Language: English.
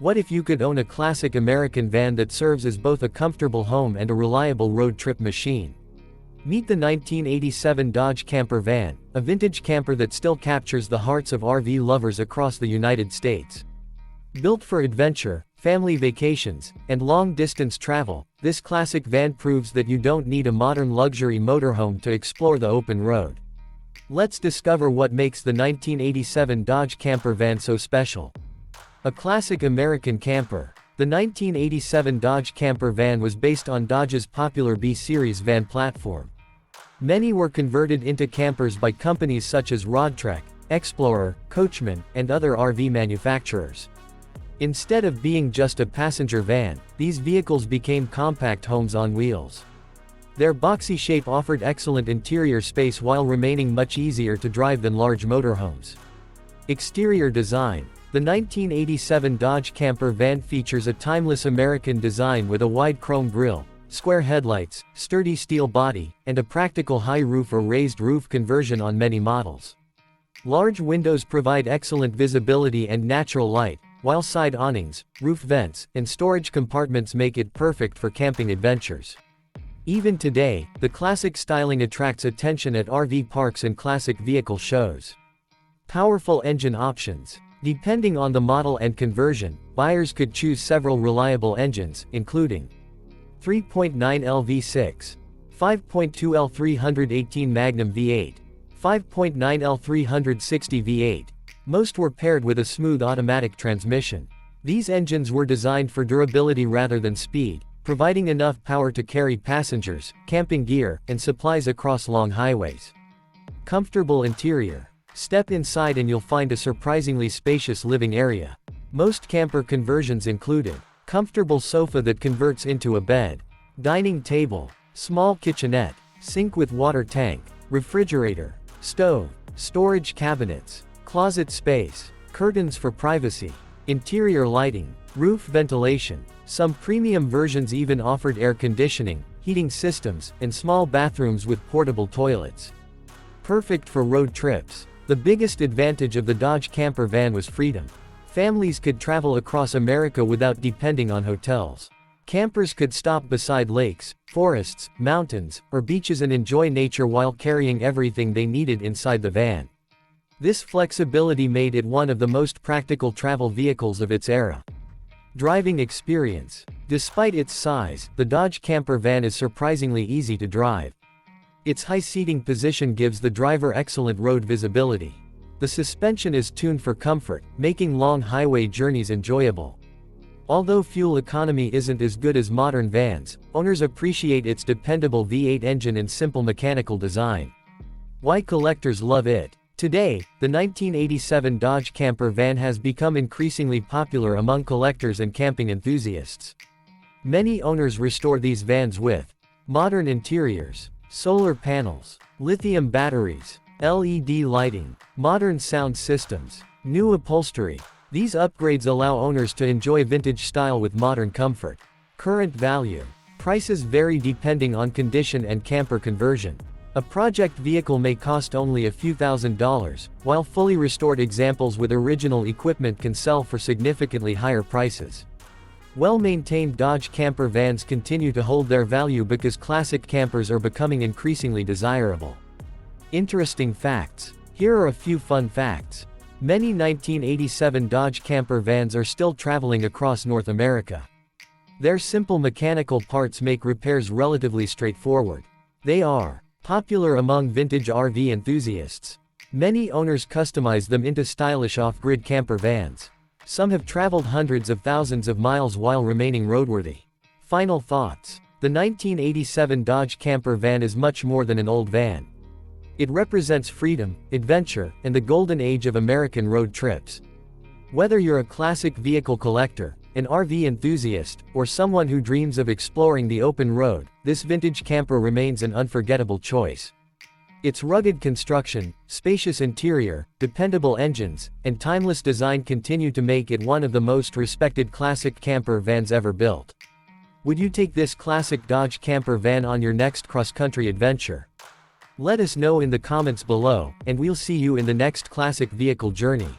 What if you could own a classic American van that serves as both a comfortable home and a reliable road trip machine? Meet the 1987 Dodge Camper Van, a vintage camper that still captures the hearts of RV lovers across the United States. Built for adventure, family vacations, and long-distance travel, this classic van proves that you don't need a modern luxury motorhome to explore the open road. Let's discover what makes the 1987 Dodge Camper Van so special. A classic American camper. The 1987 Dodge Camper Van was based on Dodge's popular B-Series van platform. Many were converted into campers by companies such as Rodtrek, Explorer, Coachman, and other RV manufacturers. Instead of being just a passenger van, these vehicles became compact homes on wheels. Their boxy shape offered excellent interior space while remaining much easier to drive than large motorhomes. Exterior design. The 1987 Dodge Camper Van features a timeless American design with a wide chrome grille, square headlights, sturdy steel body, and a practical high roof or raised roof conversion on many models. Large windows provide excellent visibility and natural light, while side awnings, roof vents, and storage compartments make it perfect for camping adventures. Even today, the classic styling attracts attention at RV parks and classic vehicle shows. Powerful engine options. Depending on the model and conversion, buyers could choose several reliable engines, including 3.9L V6, 5.2L 318 Magnum V8, 5.9L 360 V8. Most were paired with a smooth automatic transmission. These engines were designed for durability rather than speed, providing enough power to carry passengers, camping gear, and supplies across long highways. Comfortable interior. Step inside and you'll find a surprisingly spacious living area. Most camper conversions included comfortable sofa that converts into a bed, dining table, small kitchenette, sink with water tank, refrigerator, stove, storage cabinets, closet space, curtains for privacy, interior lighting, roof ventilation. Some premium versions even offered air conditioning, heating systems, and small bathrooms with portable toilets. Perfect for road trips. The biggest advantage of the Dodge Camper Van was freedom. Families could travel across America without depending on hotels. Campers could stop beside lakes, forests, mountains, or beaches and enjoy nature while carrying everything they needed inside the van. This flexibility made it one of the most practical travel vehicles of its era. Driving experience. Despite its size, the Dodge Camper Van is surprisingly easy to drive. Its high seating position gives the driver excellent road visibility. The suspension is tuned for comfort, making long highway journeys enjoyable. Although fuel economy isn't as good as modern vans, owners appreciate its dependable V8 engine and simple mechanical design. Why collectors love it. Today, the 1987 Dodge Camper Van has become increasingly popular among collectors and camping enthusiasts. Many owners restore these vans with modern interiors, solar panels, lithium batteries, LED lighting, modern sound systems, new upholstery. These upgrades allow owners to enjoy vintage style with modern comfort. Current value. Prices vary depending on condition and camper conversion. A project vehicle may cost only a few $1,000s, while fully restored examples with original equipment can sell for significantly higher prices. Well-maintained Dodge Camper Vans continue to hold their value because classic campers are becoming increasingly desirable. Interesting facts. Here are a few fun facts. Many 1987 Dodge Camper Vans are still traveling across North America. Their simple mechanical parts make repairs relatively straightforward. They are popular among vintage RV enthusiasts. Many owners customize them into stylish off-grid camper vans. Some have traveled hundreds of thousands of miles while remaining roadworthy. Final thoughts. The 1987 Dodge Camper Van is much more than an old van. It represents freedom, adventure, and the golden age of American road trips. Whether you're a classic vehicle collector, an RV enthusiast, or someone who dreams of exploring the open road, this vintage camper remains an unforgettable choice. Its rugged construction, spacious interior, dependable engines, and timeless design continue to make it one of the most respected classic camper vans ever built. Would you take this classic Dodge Camper Van on your next cross-country adventure? Let us know in the comments below, and we'll see you in the next classic vehicle journey.